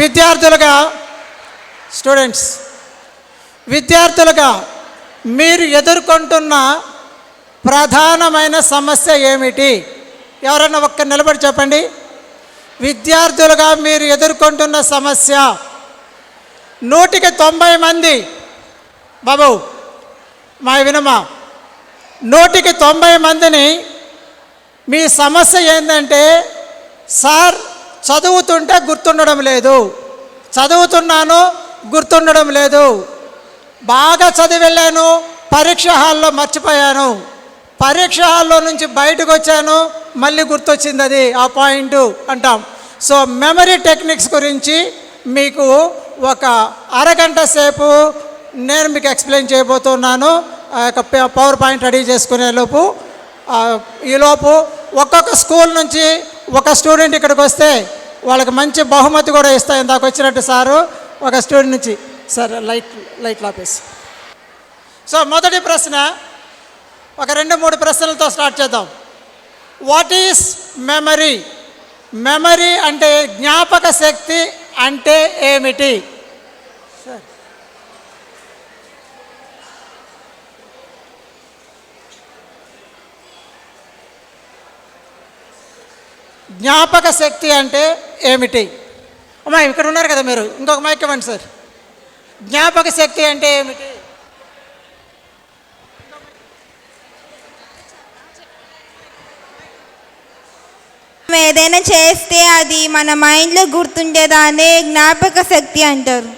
విద్యార్థులుగా విద్యార్థులుగా మీరు ఎదుర్కొంటున్న ప్రధానమైన సమస్య ఏమిటి? ఎవరైనా ఒక్క నిలబడి చెప్పండి. విద్యార్థులుగా మీరు ఎదుర్కొంటున్న సమస్య. 100కి 90 మంది బాబు మా వినమా, 100కి 90 మందిని మీ సమస్య ఏంటంటే, సార్ చదువుతుంటే గుర్తుండడం లేదు, చదువుతున్నాను గుర్తుండడం లేదు, బాగా చదివి వెళ్ళాను పరీక్ష హాల్లో మర్చిపోయాను, పరీక్ష హాల్లో నుంచి బయటకు వచ్చాను మళ్ళీ గుర్తొచ్చింది అది ఆ పాయింట్ అంటాం. సో మెమరీ టెక్నిక్స్ గురించి మీకు ఒక అరగంట సేపు నేను మీకు ఎక్స్ప్లెయిన్ చేయబోతున్నాను. పవర్ పాయింట్ రెడీ చేసుకునే లోపు ఈలోపు ఒక్కొక్క స్కూల్ నుంచి ఒక స్టూడెంట్ ఇక్కడికి వస్తే వాళ్ళకి మంచి బహుమతి కూడా ఇస్తాయి. ఇందాక వచ్చినట్టు సారు ఒక స్టూడెంట్ నుంచి సార్ లైట్ లాపేసి. సో మొదటి ప్రశ్న ఒక 2-3 ప్రశ్నలతో స్టార్ట్ చేద్దాం. What is memory? మెమరీ అంటే జ్ఞాపక శక్తి అంటే ఏమిటి? సార్ జ్ఞాపక శక్తి అంటే ఏమిటి? అమ్మా ఇక్కడ ఉన్నారు కదా మీరు, ఇంకొక మైక్ ఇవ్వండి సార్. జ్ఞాపక శక్తి అంటే ఏమిటి? ఏదైనా చేస్తే అది మన మైండ్లో గుర్తుండేదాన్ని జ్ఞాపక శక్తి అంటారు.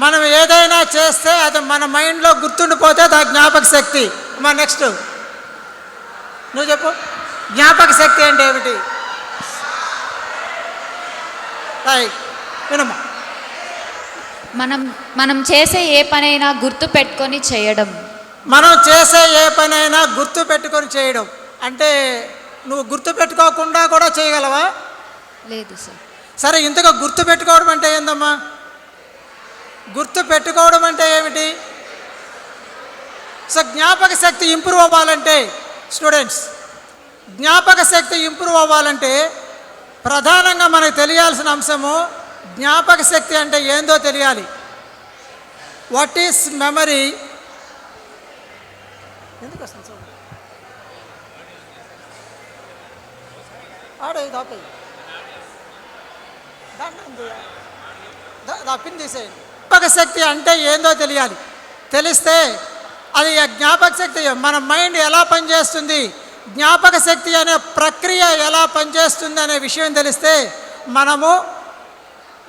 మనం ఏదైనా చేస్తే అది మన మైండ్లో గుర్తుండిపోతే అది జ్ఞాపక శక్తి. మా నెక్స్ట్ నువ్వు చెప్పు, జ్ఞాపక శక్తి అంటే ఏమిటి? వినమ్మా. మనం చేసే ఏ పనైనా గుర్తు పెట్టుకొని చేయడం. మనం చేసే ఏ పనైనా గుర్తు పెట్టుకొని చేయడం అంటే నువ్వు గుర్తు పెట్టుకోకుండా కూడా చేయగలవా? లేదు సార్. సరే, ఇంతగా గుర్తు పెట్టుకోవడం అంటే ఏందమ్మా? గుర్తు పెట్టుకోవడం అంటే ఏమిటి? సో జ్ఞాపక శక్తి ఇంప్రూవ్ అవ్వాలంటే స్టూడెంట్స్, జ్ఞాపక శక్తి ఇంప్రూవ్ అవ్వాలంటే ప్రధానంగా మనకు తెలియాల్సిన అంశము జ్ఞాపక శక్తి అంటే ఏందో తెలియాలి. What is memory? ఎందుకు వస్తుంది సార్? పిన్ తీసేయండి. జ్ఞాపక శక్తి అంటే ఏందో తెలియాలి. తెలిస్తే అది జ్ఞాపక శక్తి, మన మైండ్ ఎలా పనిచేస్తుంది, జ్ఞాపక శక్తి అనే ప్రక్రియ ఎలా పనిచేస్తుంది అనే విషయం తెలిస్తే మనము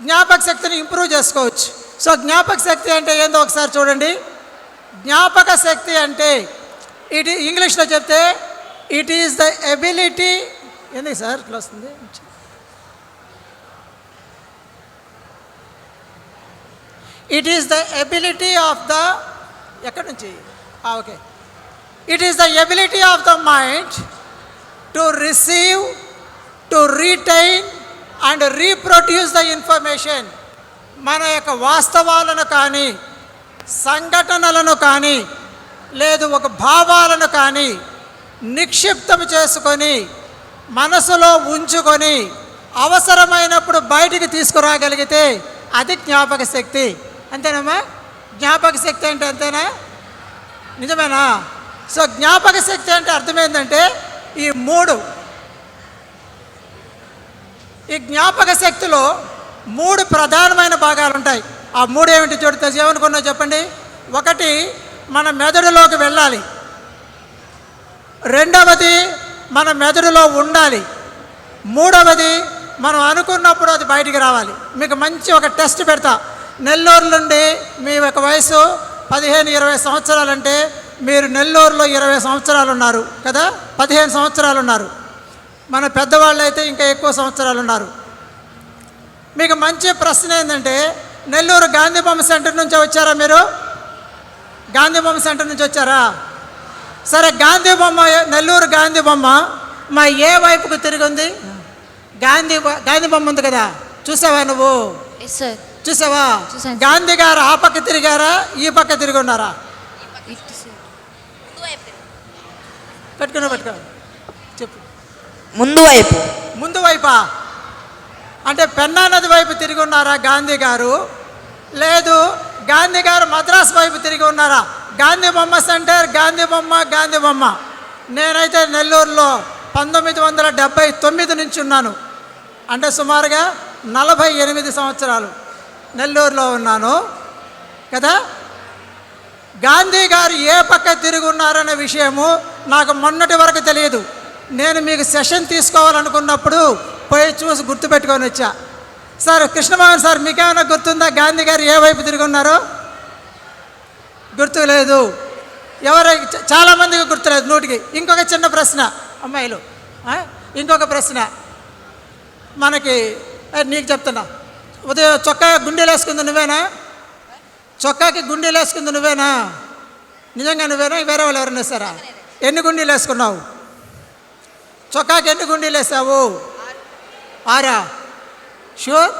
జ్ఞాపక శక్తిని ఇంప్రూవ్ చేసుకోవచ్చు. సో జ్ఞాపక శక్తి అంటే ఏందో ఒకసారి చూడండి. జ్ఞాపక శక్తి అంటే ఇంగ్లీష్లో చెప్తే ఇట్ ఈస్ ద ఎబిలిటీ. ఎందుకు సార్ ఇట్లా వస్తుంది? It is the ability of the ఎక్కడి నుంచి okay it is the ability of the mind to receive, to retain and reproduce the information. మన యొక్క వాస్తవాలను కానీ, సంఘటనలను కానీ, లేదు ఒక భావాలను కానీ నిక్షిప్తం చేసుకొని మనసులో ఉంచుకొని అవసరమైనప్పుడు బయటికి తీసుకురాగలిగితే అది జ్ఞాపక శక్తి. అంతేనమ్మా? జ్ఞాపక శక్తి అంటే అంతేనా? నిజమేనా? సో జ్ఞాపక శక్తి అంటే అర్థమైందంటే ఈ జ్ఞాపక శక్తిలో 3 ప్రధానమైన భాగాలు ఉంటాయి. ఆ 3 ఏమిటి చూడితే ఏమనుకున్నా చెప్పండి. ఒకటి మన మెదడులోకి వెళ్ళాలి, రెండవది మన మెదడులో ఉండాలి, మూడవది మనం అనుకున్నప్పుడు అది బయటికి రావాలి. మీకు మంచి ఒక టెస్ట్ పెడతా. నెల్లూరు నుండి మీ యొక్క వయసు 15-20 సంవత్సరాలంటే మీరు నెల్లూరులో 20 సంవత్సరాలు ఉన్నారు కదా, 15 సంవత్సరాలు ఉన్నారు. మన పెద్దవాళ్ళు అయితే ఇంకా ఎక్కువ సంవత్సరాలు ఉన్నారు. మీకు మంచి ప్రశ్న ఏంటంటే, నెల్లూరు గాంధీ బొమ్మ సెంటర్ నుంచి వచ్చారా మీరు? గాంధీ బొమ్మ సెంటర్ నుంచి వచ్చారా? సరే, గాంధీ బొమ్మ, నెల్లూరు గాంధీ బొమ్మ మా ఏ వైపుకు తిరిగి ఉంది? గాంధీ బొమ్మ ఉంది కదా, చూసావా నువ్వు? చూసావా? గాంధీ గారు ఆ పక్క తిరిగారా, ఈ పక్క తిరిగి ఉన్నారా? పెట్టుకో చెప్పు. ముందు వైపు. ముందు వైపా? అంటే పెన్నా నది వైపు తిరిగి ఉన్నారా గాంధీ గారు? లేదు, గాంధీ గారు మద్రాసు వైపు తిరిగి ఉన్నారా? గాంధీ బొమ్మ సెంటర్, గాంధీ బొమ్మ. నేనైతే నెల్లూరులో 1979 నుంచి ఉన్నాను. అంటే సుమారుగా 48 సంవత్సరాలు నెల్లూరులో ఉన్నాను కదా. గాంధీ గారు ఏ పక్క తిరిగి ఉన్నారనే విషయము నాకు మొన్నటి వరకు తెలియదు. నేను మీకు సెషన్ తీసుకోవాలనుకున్నప్పుడు పోయి చూసి గుర్తుపెట్టుకొని వచ్చా. సార్ కృష్ణమోహన్ సార్, మీకేమైనా గుర్తుందా గాంధీ గారు ఏ వైపు తిరిగి ఉన్నారో? గుర్తు లేదు. చాలామందికి గుర్తులేదు 100కి. ఇంకొక చిన్న ప్రశ్న అమ్మాయిలు, ఇంకొక ప్రశ్న మనకి నీకు చెప్తున్నా. ఉదయం చొక్కా గుండెలు వేసుకుంది నువ్వేనా? చొక్కాకి గుండెలు వేసుకుంది నువ్వేనా? నిజంగా నువ్వేనా? వేరే వాళ్ళు ఎవరైనా వేస్తారా? ఎన్ని గుండీలు వేసుకున్నావు? చొక్కాకి ఎన్ని గుండీలు వేసావు? 6? షూర్?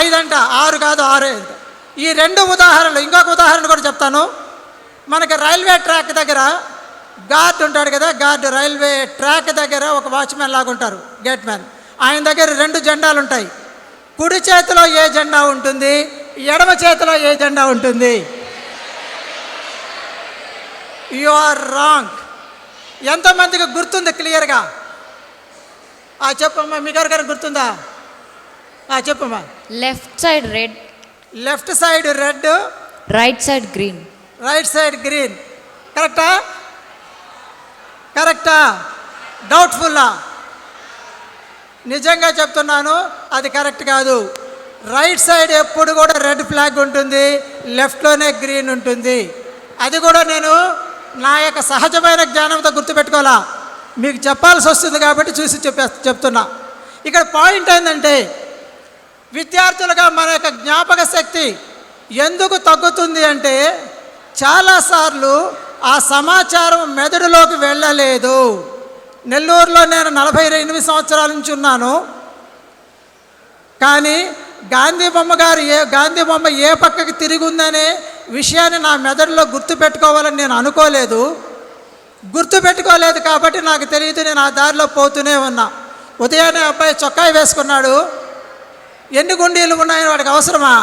5 అంట, 6 కాదు 6. ఈ 2 ఉదాహరణలు. ఇంకొక ఉదాహరణ కూడా చెప్తాను. మనకి రైల్వే ట్రాక్ దగ్గర గార్డ్ ఉంటాడు కదా, గార్డ్ రైల్వే ట్రాక్ దగ్గర ఒక వాచ్మెన్ లాగా ఉంటారు, గేట్ మ్యాన్. ఆయన దగ్గర 2 జెండాలు ఉంటాయి. కుడి చేతిలో ఏ జెండా ఉంటుంది, ఎడమ చేతిలో ఏ జెండా ఉంటుంది? You are wrong. ఎంతమందికి గుర్తుంది క్లియర్గా? చెప్పమ్మా, మీకు ఎవరికైనా గుర్తుందా? చెప్పమ్మా. Left side red, left side red, right side green. Right side green. కరెక్టా? డౌట్ఫుల్లా? నిజంగా చెప్తున్నాను, అది కరెక్ట్ కాదు. రైట్ సైడ్ ఎప్పుడు కూడా రెడ్ ఫ్లాగ్ ఉంటుంది, లెఫ్ట్లోనే గ్రీన్ ఉంటుంది. అది కూడా నేను నా యొక్క సహజమైన జ్ఞానంతో గుర్తుపెట్టుకోవాలా, మీకు చెప్పాల్సి వస్తుంది కాబట్టి చూసి చెప్తున్నా. ఇక్కడ పాయింట్ ఏంటంటే, విద్యార్థులుగా మన యొక్క జ్ఞాపక శక్తి ఎందుకు తగ్గుతుంది అంటే, చాలాసార్లు ఆ సమాచారం మెదడులోకి వెళ్ళలేదు. నెల్లూరులో నేను 48 సంవత్సరాల నుంచి ఉన్నాను. కానీ గాంధీ బొమ్మ ఏ పక్కకి తిరిగి ఉందనే విషయాన్ని నా మెదడులో గుర్తుపెట్టుకోవాలని నేను గుర్తుపెట్టుకోలేదు కాబట్టి నాకు తెలియదు. నేను ఆ దారిలో పోతూనే ఉన్నా. ఉదయాన్నే అబ్బాయి చొక్కాయి వేసుకున్నాడు, ఎన్ని గుండీలు ఉన్నాయని వాడికి అవసరమా?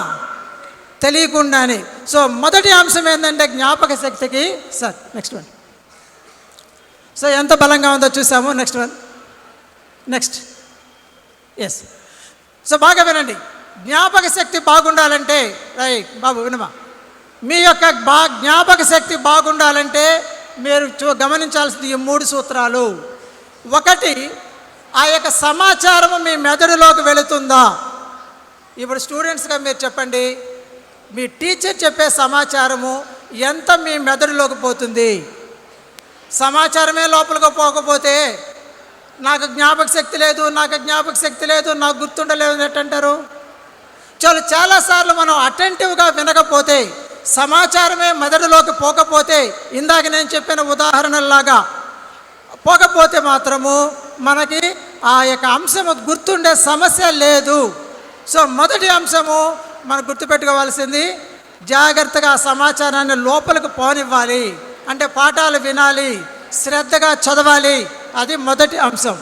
తెలియకుండానే. సో మొదటి అంశం ఏంటంటే జ్ఞాపక శక్తికి. Sir next one. సో ఎంత బలంగా ఉందో చూసాము. Next yes. సో బాగా వినండి. జ్ఞాపక శక్తి బాగుండాలంటే, బాబు వినమా, మీ యొక్క జ్ఞాపక శక్తి బాగుండాలంటే మీరు గమనించాల్సింది ఈ 3 సూత్రాలు. 1, ఆ యొక్క సమాచారము మీ మెదడులోకి వెళుతుందా? ఇప్పుడు స్టూడెంట్స్గా మీరు చెప్పండి, మీ టీచర్ చెప్పే సమాచారము ఎంత మీ మెదడులోకి పోతుంది? సమాచారమే లోపలికి పోకపోతే నాకు జ్ఞాపక శక్తి లేదు, నాకు గుర్తుండలేదు ఎట్టంటారు? చాలాసార్లు మనం అటెంటివ్గా వినకపోతే, సమాచారమే మెదడులోకి పోకపోతే, ఇందాక నేను చెప్పిన ఉదాహరణలాగా పోకపోతే మాత్రము మనకి ఆ యొక్క అంశము గుర్తుండే సమస్య లేదు. సో మొదటి అంశము మనం గుర్తుపెట్టుకోవాల్సింది, జాగ్రత్తగా సమాచారాన్ని లోపలికి పోనివ్వాలి. అంటే పాఠాలు వినాలి, శ్రద్ధగా చదవాలి. అది మొదటి అంశం.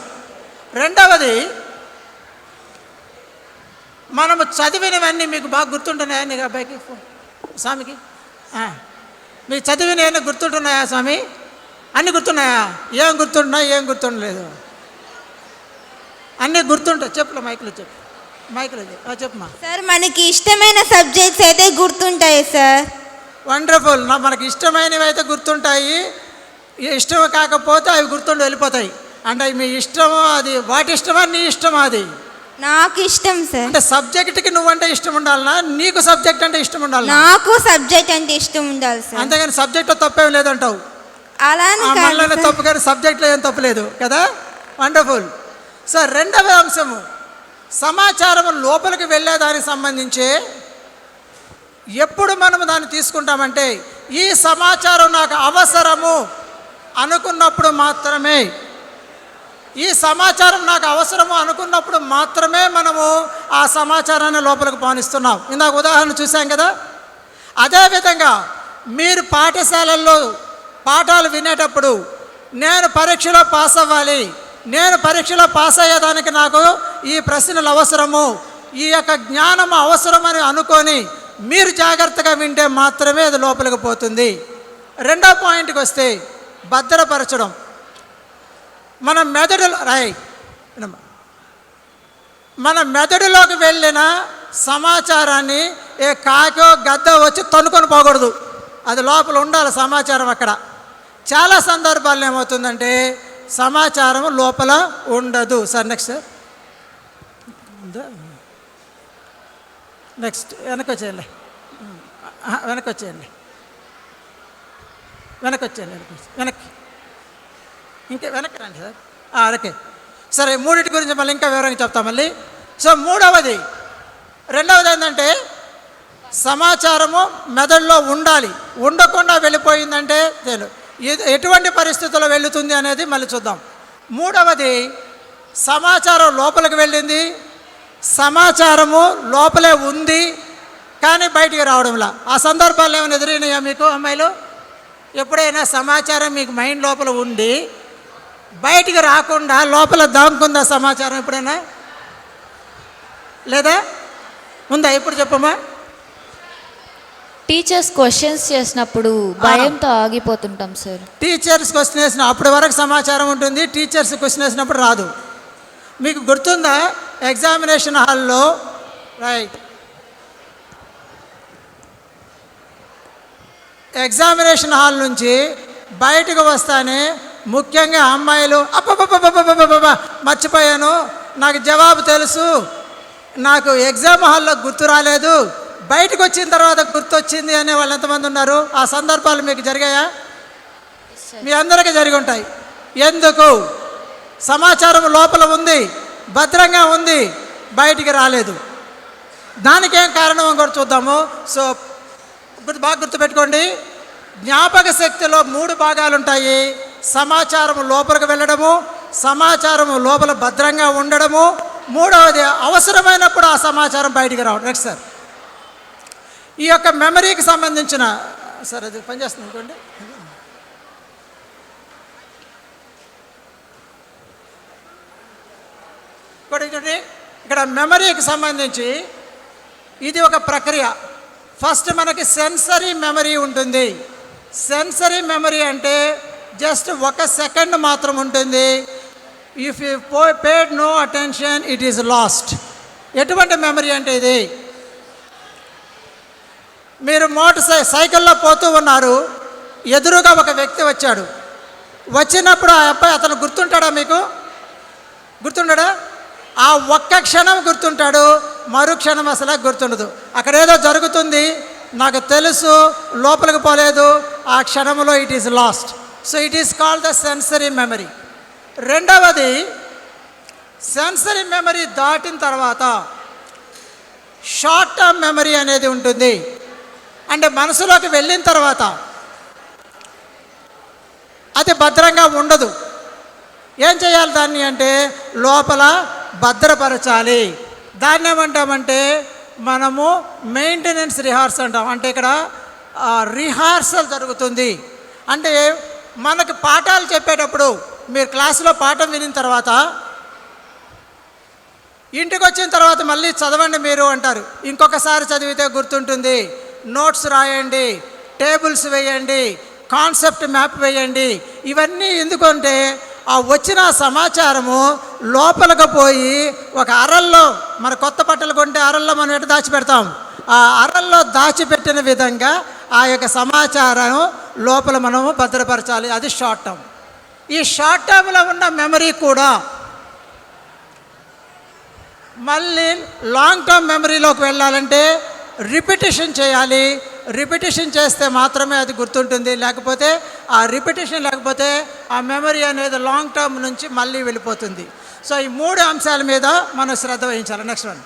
2వది, మనము చదివినవన్నీ మీకు బాగా గుర్తుంటున్నాయా? నీకు అబ్బాయికి స్వామికి మీకు చదివినవన్నీ గుర్తుంటున్నాయా స్వామి? అన్నీ గుర్తున్నాయా? ఏం గుర్తుంటున్నాయి, ఏం గుర్తుండలేదు? అన్నీ గుర్తుంటాయి. చెప్పులే, మైకులో చెప్పు. చెప్పమ్మా. సార్ మనకి ఇష్టమైన సబ్జెక్ట్స్ అయితే గుర్తుంటాయి సార్. వండర్ఫుల్. మనకి ఇష్టమైనవి అయితే గుర్తుంటాయి, ఇష్టం కాకపోతే అవి గుర్తుండి వెళ్ళిపోతాయి. అంటే మీ ఇష్టము అది, వాటి ఇష్టమా నీ ఇష్టమా? అది నాకు ఇష్టం సార్. అంటే సబ్జెక్ట్కి నువ్వంటే ఇష్టం ఉండాలనా, నీకు సబ్జెక్ట్ అంటే ఇష్టం ఉండాలి? నాకు సబ్జెక్ట్ అంటే ఇష్టం ఉండాలి సార్. అంతేగాని సబ్జెక్ట్లో తప్పేం లేదంటావు? అలానే తప్పు, కానీ సబ్జెక్ట్లో ఏం తప్పు లేదు కదా. వండర్ఫుల్. సో 2వ అంశము, సమాచారం లోపలికి వెళ్ళేదానికి సంబంధించి ఎప్పుడు మనము దాన్ని తీసుకుంటామంటే, ఈ సమాచారం నాకు అవసరము అనుకున్నప్పుడు మాత్రమే, మనము ఆ సమాచారాన్ని లోపలికి పానిస్తున్నాం. ఇందాక ఉదాహరణ చూసాం కదా. అదేవిధంగా మీరు పాఠశాలల్లో పాఠాలు వినేటప్పుడు, నేను పరీక్షలో పాస్ అవ్వాలి, నేను పరీక్షలో పాస్ అయ్యేదానికి నాకు ఈ ప్రశ్నలు అవసరము, ఈ యొక్క జ్ఞానం అవసరమని అనుకొని మీరు జాగ్రత్తగా వింటే మాత్రమే అది లోపలికి పోతుంది. రెండో పాయింట్కి వస్తే భద్రపరచడం. మన మెదడులో మన మెదడులోకి వెళ్ళిన సమాచారాన్ని ఏ కాకో గద్ద వచ్చి తన్నుకొని పోకూడదు, అది లోపల ఉండాలి సమాచారం. అక్కడ చాలా సందర్భాల్లో ఏమవుతుందంటే సమాచారం లోపల ఉండదు. సార్ నెక్స్ట్ నెక్స్ట్ వెనక్కి వచ్చేయండి, వెనక్కి వచ్చేయండి, వెనక్కి వచ్చేయండి, వెనక్కి ఇంకా వెనక్కి రండి సార్. ఓకే సరే, మూడింటి గురించి మళ్ళీ ఇంకా వివరంగా చెప్తాం మళ్ళీ. సో రెండవది ఏంటంటే సమాచారము మెదడులో ఉండాలి, ఉండకుండా వెళ్ళిపోయిందంటే ఎటువంటి పరిస్థితుల్లో వెళుతుంది అనేది మళ్ళీ చూద్దాం. మూడవది సమాచారం లోపలికి వెళ్ళింది, సమాచారము లోపలే ఉంది కానీ బయటికి రావడంలా. ఆ సందర్భాలు ఏమైనా ఎదురైనాయా మీకు అమ్మాయిలు? ఎప్పుడైనా సమాచారం మీకు మైండ్ లోపల ఉండి బయటికి రాకుండా లోపల దాముకుందా సమాచారం ఎప్పుడైనా? లేదా ఉందా? ఇప్పుడు చెప్పమ్మా. టీచర్స్ క్వశ్చన్స్ చేసినప్పుడు భయంతో ఆగిపోతుంటాం సార్. టీచర్స్ క్వశ్చన్ వేసిన అప్పటి వరకు సమాచారం ఉంటుంది, టీచర్స్ క్వశ్చన్ వేసినప్పుడు రాదు. మీకు గుర్తుందా ఎగ్జామినేషన్ హాల్లో రైట్ ఎగ్జామినేషన్ హాల్ నుంచి బయటకు వస్తానే ముఖ్యంగా అమ్మాయిలు అబ్బబ్బబ్బబ్బబ్బబ్బబ్బ మర్చిపోయాను, నాకు జవాబు తెలుసు, నాకు ఎగ్జామ్ హాల్లో గుర్తు రాలేదు, బయటకు వచ్చిన తర్వాత గుర్తొచ్చింది అనే వాళ్ళు ఎంతమంది ఉన్నారు? ఆ సందర్భాలు మీకు జరిగాయా? మీ అందరికీ జరిగి ఉంటాయి. ఎందుకు? సమాచారం లోపల ఉంది, భద్రంగా ఉంది, బయటికి రాలేదు. దానికి ఏం కారణం కూడా చూద్దాము. సో బాగా గుర్తుపెట్టుకోండి, జ్ఞాపక శక్తిలో 3 భాగాలు ఉంటాయి. సమాచారం లోపలికి వెళ్ళడము, సమాచారం లోపల భద్రంగా ఉండడము, మూడవది అవసరమైనప్పుడు ఆ సమాచారం బయటికి రావడం. నెక్స్ట్ సార్, ఈ యొక్క మెమరీకి సంబంధించిన సార్ అది పనిచేస్తుంది అనుకోండి. ఇక్కడ మెమరీకి సంబంధించి ఇది ఒక ప్రక్రియ. ఫస్ట్ మనకి సెన్సరీ మెమరీ ఉంటుంది. సెన్సరీ మెమరీ అంటే జస్ట్ 1 సెకండ్ మాత్రం ఉంటుంది. If you paid no attention it is lost. ఎటువంటి మెమరీ అంటే ఇది? మీరు సైకిల్లో పోతూ ఉన్నారు, ఎదురుగా ఒక వ్యక్తి వచ్చాడు. వచ్చినప్పుడు ఆ అబ్బాయి అతను గుర్తుంటాడా? మీకు గుర్తుంటాడా? ఆ 1 క్షణం గుర్తుంటాడు, మరుక్షణం అసలు గుర్తుండదు. అక్కడ ఏదో జరుగుతుంది, నాకు తెలుసు, లోపలికి పోలేదు, ఆ క్షణంలో it is last. So it is called the sensory memory. రెండవది సెన్సరీ మెమరీ దాటిన తర్వాత షార్ట్ టర్మ్ మెమరీ అనేది ఉంటుంది. అంటే మనసులోకి వెళ్ళిన తర్వాత అది భద్రంగా ఉండదు. ఏం చేయాలి దాన్ని అంటే లోపల భద్రపరచాలి. దాన్ని ఏమంటామంటే మనము మెయింటెనెన్స్ రిహార్స్ అంటాం. అంటే ఇక్కడ రిహార్సల్ జరుగుతుంది. అంటే మనకు పాఠాలు చెప్పేటప్పుడు మీరు క్లాసులో పాఠం వినిన తర్వాత ఇంటికి వచ్చిన తర్వాత మళ్ళీ చదవండి మీరు అంటారు. ఇంకొకసారి చదివితే గుర్తుంటుంది. నోట్స్ రాయండి, టేబుల్స్ వేయండి, కాన్సెప్ట్ మ్యాప్ వేయండి. ఇవన్నీ ఎందుకంటే ఆ వచ్చిన సమాచారము లోపలికి పోయి ఒక అరల్లో, మన కొత్త బట్టలు కొంటే అరల్లో మనం ఎటు దాచిపెడతాం, ఆ అరల్లో దాచిపెట్టిన విధంగా ఆ యొక్క సమాచారం లోపల మనము భద్రపరచాలి. అది షార్ట్ టర్మ్. ఈ షార్ట్ టర్మ్లో ఉన్న మెమరీ కూడా మళ్ళీ లాంగ్ టర్మ్ మెమరీలోకి వెళ్ళాలంటే రిపిటేషన్ చేయాలి. రిపిటేషన్ చేస్తే మాత్రమే అది గుర్తుంటుంది. లేకపోతే ఆ రిపిటేషన్ లేకపోతే ఆ మెమరీ అనేది లాంగ్ టర్మ్ నుంచి మళ్ళీ వెళ్ళిపోతుంది. సో ఈ 3 అంశాల మీద మనం శ్రద్ధ వహించాలి. Next one.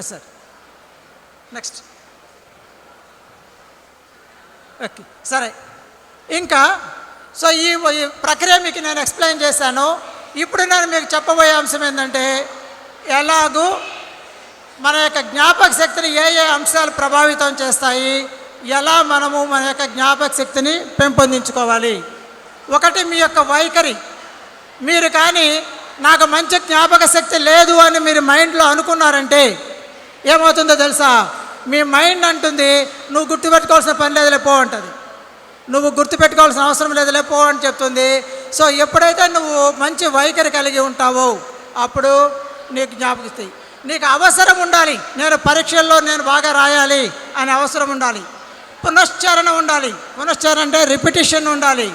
Yes sir, next. Okay సరే, ఇంకా సో ఈ ప్రక్రియ మీకు నేను ఎక్స్ప్లెయిన్ చేశాను. ఇప్పుడు నేను మీకు చెప్పబోయే అంశం ఏంటంటే ఎలాగూ మన యొక్క జ్ఞాపక శక్తిని ఏ అంశాలు ప్రభావితం చేస్తాయి, ఎలా మనము మన యొక్క జ్ఞాపక శక్తిని పెంపొందించుకోవాలి. ఒకటి మీ యొక్క వైఖరి. మీరు కానీ నాకు మంచి జ్ఞాపక శక్తి లేదు అని మీరు మైండ్లో అనుకున్నారంటే ఏమవుతుందో తెలుసా? మీ మైండ్ అంటుంది నువ్వు గుర్తుపెట్టుకోవాల్సిన పని లేదులే పో అంటుంది, నువ్వు గుర్తుపెట్టుకోవాల్సిన అవసరం లేదులే పో అని చెప్తుంది. సో ఎప్పుడైతే నువ్వు మంచి వైఖరి కలిగి ఉంటావో అప్పుడు నీకు జ్ఞాపకిస్తాయి. నీకు అవసరం ఉండాలి, నేను పరీక్షల్లో నేను బాగా రాయాలి అనే అవసరం ఉండాలి. పునశ్చరణ ఉండాలి, పునశ్చరణ అంటే రిపిటిషన్ ఉండాలి.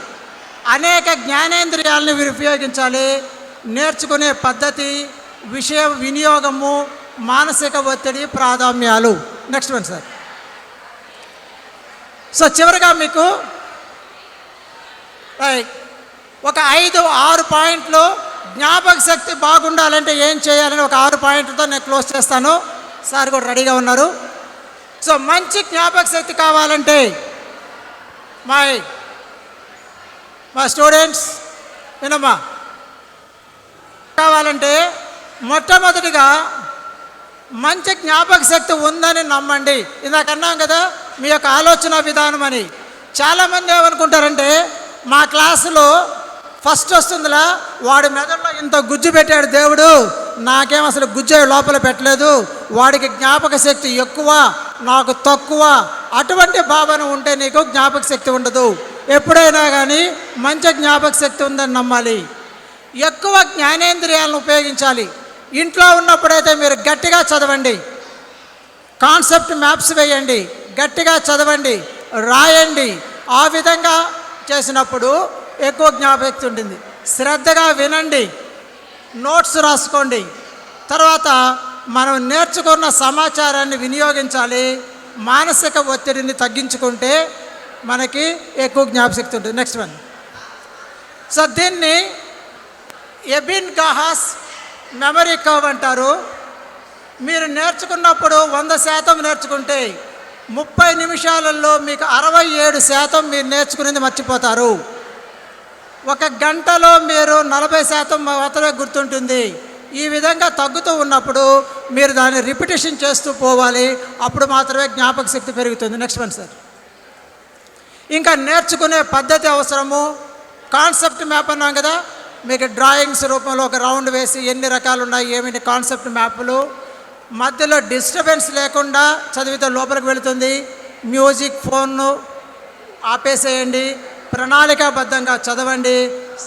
అనేక జ్ఞానేంద్రియాలను మీరు ఉపయోగించాలి. నేర్చుకునే పద్ధతి, విషయ వినియోగము, మానసిక ఒత్తిడి, ప్రాధాన్యాలు. Next one sir. సో చివరిగా మీకు ఒక 5-6 పాయింట్లు జ్ఞాపక శక్తి బాగుండాలంటే ఏం చేయాలని ఒక 6 పాయింట్లతో నేను క్లోజ్ చేస్తాను. సార్ కూడా రెడీగా ఉన్నారు. సో మంచి జ్ఞాపక శక్తి కావాలంటే మా స్టూడెంట్స్ వినమ్మా, కావాలంటే మొట్టమొదటిగా మంచి జ్ఞాపక శక్తి ఉందని నమ్మండి. ఇందాక అన్నాం కదా మీ యొక్క ఆలోచన విధానం అని. చాలామంది ఏమనుకుంటారంటే మా క్లాసులో ఫస్ట్ వస్తుందిలా, వాడి మెదడులో ఇంత గుజ్జు పెట్టాడు దేవుడు, నాకేం అసలు గుజ్జు లోపల పెట్టలేదు, వాడికి జ్ఞాపక శక్తి ఎక్కువ నాకు తక్కువ, అటువంటి భావన ఉంటే నీకు జ్ఞాపక శక్తి ఉండదు. ఎప్పుడైనా కానీ మంచి జ్ఞాపక శక్తి ఉందని నమ్మాలి. ఎక్కువ జ్ఞానేంద్రియాలను ఉపయోగించాలి. ఇంట్లో ఉన్నప్పుడైతే మీరు గట్టిగా చదవండి, కాన్సెప్ట్ మ్యాప్స్ వేయండి, గట్టిగా చదవండి, రాయండి. ఆ విధంగా చేసినప్పుడు ఎక్కువ జ్ఞాపకశక్తి ఉంటుంది. శ్రద్ధగా వినండి, నోట్స్ రాసుకోండి. తర్వాత మనం నేర్చుకున్న సమాచారాన్ని వినియోగించాలి. మానసిక ఒత్తిడిని తగ్గించుకుంటే మనకి ఎక్కువ జ్ఞాపకశక్తి ఉంటుంది. Next one. సో దీన్ని ఎబిన్-గాహాస్ మెమరీ కర్వ్ అంటారు. మీరు నేర్చుకున్నప్పుడు 100% నేర్చుకుంటే 30 నిమిషాలలో మీకు 67% మీరు నేర్చుకునేది మర్చిపోతారు. 1 గంటలో మీరు 40% మాత్రమే గుర్తుంటుంది. ఈ విధంగా తగ్గుతూ ఉన్నప్పుడు మీరు దాన్ని రిపిటేషన్ చేస్తూ పోవాలి. అప్పుడు మాత్రమే జ్ఞాపక శక్తి పెరుగుతుంది. Next one sir. ఇంకా నేర్చుకునే పద్ధతి అవసరము. కాన్సెప్ట్ మ్యాప్ అన్నాం కదా, మీకు డ్రాయింగ్స్ రూపంలో ఒక రౌండ్ వేసి ఎన్ని రకాలు ఉన్నాయి ఏమిటి కాన్సెప్ట్ మ్యాప్లు. మధ్యలో డిస్టర్బెన్స్ లేకుండా చదివితే లోపలికి వెళుతుంది. మ్యూజిక్, ఫోన్ను ఆపేసేయండి. ప్రణాళికాబద్ధంగా చదవండి.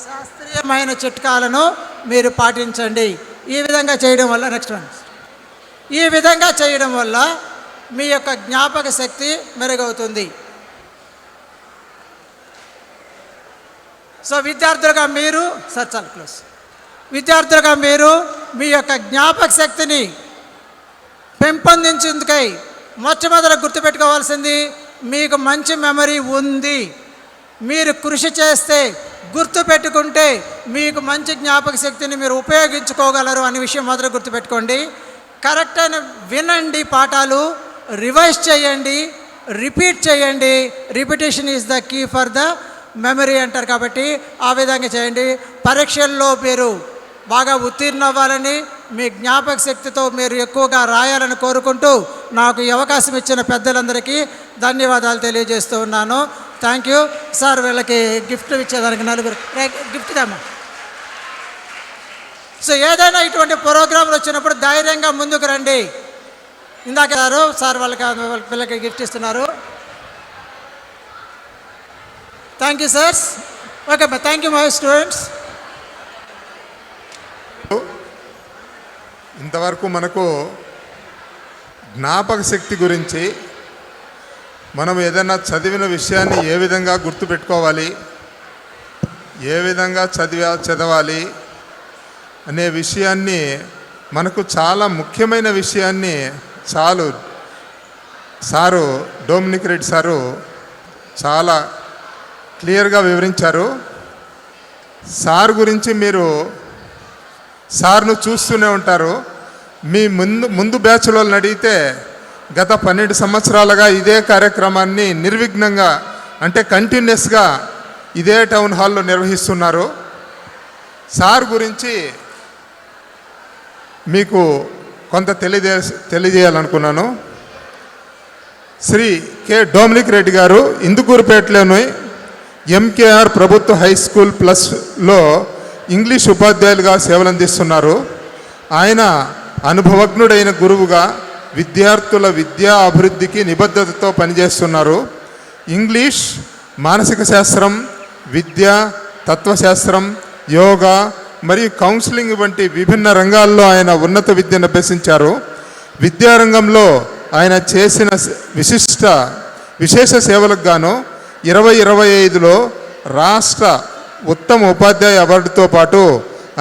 శాస్త్రీయమైన చిట్కాలను మీరు పాటించండి. ఈ విధంగా చేయడం వల్ల నెక్స్ట్ వన్, ఈ విధంగా చేయడం వల్ల మీ యొక్క జ్ఞాపక శక్తి మెరుగవుతుంది. సో విద్యార్థులుగా మీరు సార్ చాలా క్లోజ్, విద్యార్థులుగా మీరు మీ యొక్క జ్ఞాపక శక్తిని పెంపొందించేందుకై మొట్టమొదట గుర్తుపెట్టుకోవాల్సింది మీకు మంచి మెమరీ ఉంది. మీరు కృషి చేస్తే, గుర్తుపెట్టుకుంటే మీకు మంచి జ్ఞాపక శక్తిని మీరు ఉపయోగించుకోగలరు అనే విషయం మొదట గుర్తుపెట్టుకోండి. కరెక్ట్ అయిన వినండి, పాఠాలు రివైజ్ చేయండి, రిపీట్ చేయండి. Repetition is the key for the memory అంటారు కాబట్టి ఆ విధంగా చేయండి. పరీక్షల్లో మీరు బాగా ఉత్తీర్ణ అవ్వాలని, మీ జ్ఞాపక శక్తితో మీరు ఎక్కువగా రాయాలని కోరుకుంటూ నాకు ఈ అవకాశం ఇచ్చిన పెద్దలందరికీ ధన్యవాదాలు తెలియజేస్తూ ఉన్నాను. Thank you sir. వీళ్ళకి గిఫ్ట్ ఇచ్చేదానికి 4 గిఫ్ట్ ఇద్దామా. సో ఏదైనా ఇటువంటి ప్రోగ్రాంలు వచ్చినప్పుడు ధైర్యంగా ముందుకు రండి. ఇందాక సార్ వాళ్ళ పిల్లలకి గిఫ్ట్ ఇస్తున్నారు. Thank you sir. Okay, thank you my students. ఇంతవరకు మనకు జ్ఞాపక శక్తి గురించి, మనం ఏదైనా చదివిన విషయాన్ని ఏ విధంగా గుర్తుపెట్టుకోవాలి, ఏ విధంగా చదవాలి అనే విషయాన్ని, మనకు చాలా ముఖ్యమైన విషయాన్ని సారు డొమినిక్ రెడ్డి సారు చాలా క్లియర్గా వివరించారు. సార్ గురించి మీరు సార్ను చూస్తూనే ఉంటారు. మీ ముందు బ్యాచ్లో అడిగితే గత 12 సంవత్సరాలుగా ఇదే కార్యక్రమాన్ని నిర్విఘ్నంగా, అంటే కంటిన్యూస్గా ఇదే టౌన్ హాల్లో నిర్వహిస్తున్నారు. సార్ గురించి మీకు కొంత తెలియజేయాలనుకున్నాను. శ్రీ కె డొమినిక్ రెడ్డి గారు ఇందుకూరుపేటలోని ఎంకేఆర్ ప్రభుత్వ హై స్కూల్ ప్లస్లో ఇంగ్లీష్ ఉపాధ్యాయులుగా సేవలందిస్తున్నారు. ఆయన అనుభవజ్ఞుడైన గురువుగా విద్యార్థుల విద్యా అభివృద్ధికి నిబద్ధతతో పనిచేస్తున్నారు. ఇంగ్లీష్, మానసిక శాస్త్రం, విద్య, తత్వశాస్త్రం, యోగా మరియు కౌన్సిలింగ్ వంటి విభిన్న రంగాల్లో ఆయన ఉన్నత విద్యను అభ్యసించారు. విద్యారంగంలో ఆయన చేసిన విశేష సేవలకు గాను 2025లో రాష్ట్ర ఉత్తమ ఉపాధ్యాయ అవార్డుతో పాటు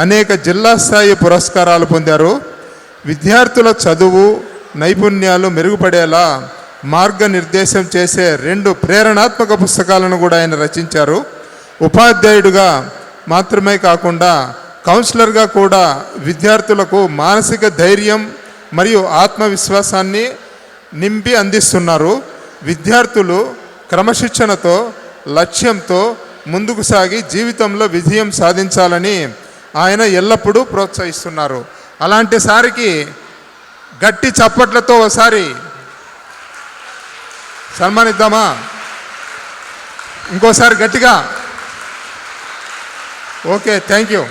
అనేక జిల్లా స్థాయి పురస్కారాలు పొందారు. విద్యార్థుల చదువు నైపుణ్యాలు మెరుగుపడేలా మార్గనిర్దేశం చేసే 2 ప్రేరణాత్మక పుస్తకాలను కూడా ఆయన రచించారు. ఉపాధ్యాయుడిగా మాత్రమే కాకుండా కౌన్సిలర్గా కూడా విద్యార్థులకు మానసిక ధైర్యం మరియు ఆత్మవిశ్వాసాన్ని నింపి అందిస్తున్నారు. విద్యార్థులు క్రమశిక్షణతో, లక్ష్యంతో ముందుకు సాగి జీవితంలో విజయం సాధించాలని ఆయన ఎల్లప్పుడూ ప్రోత్సహిస్తున్నారు. అలాంటి సారికి గట్టి చప్పట్లతో ఒకసారి సన్మానిద్దామా? ఇంకోసారి గట్టిగా. Okay, thank you.